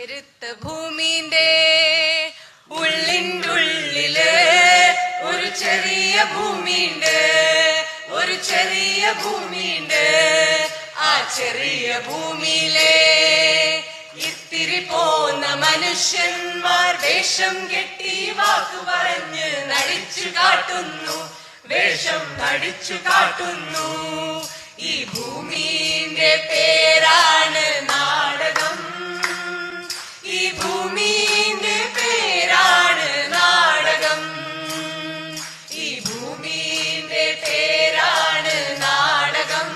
പെരുത്ത ഭൂമിന്റെ ഉള്ളിൻ്റെ ഒരു ചെറിയ ഭൂമിയുണ്ട്, ഒരു ചെറിയ ഭൂമിയുണ്ട്. ആ ചെറിയ ഭൂമിയിലെ ഇത്തിരി പോന്ന മനുഷ്യന്മാർ വേഷം കെട്ടി വാക്കു പറഞ്ഞ് നടിച്ചു കാട്ടുന്നു, വേഷം നടിച്ചു കാട്ടുന്നു. ഈ ഭൂമിന്റെ പേരാണ് നാടകം, ഈ ഭൂമിന്റെ പേരാണ് നാടകം, ഈ ഭൂമിന്റെ പേരാണ് നാടകം,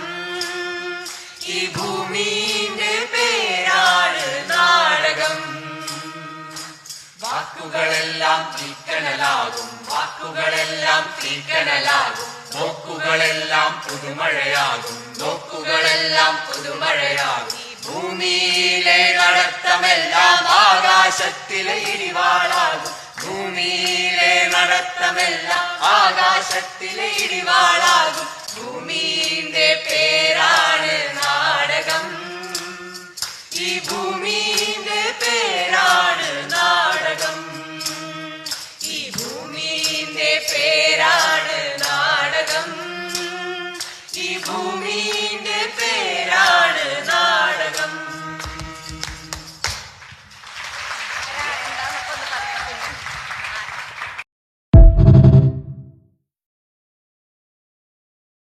ഈ ഭൂമിന്റെ പേരാണ് നാടകം. വാക്കുകളെല്ലാം തീക്കനലാകും, വാക്കുകളെല്ലാം തീക്കനലാകും. നോക്കുകളെല്ലാം പുതുമഴയാകും, നോക്കുകളെല്ലാം പുതുമഴയാകും. ഭൂമിയിലെ നടത്തമെല്ലാം ആകാശത്തിലെ ഇടിവാളാകും, ഭൂമിയിലെ നടത്തമെല്ലാം ആകാശത്തിലെ ഇടിവാളാകും.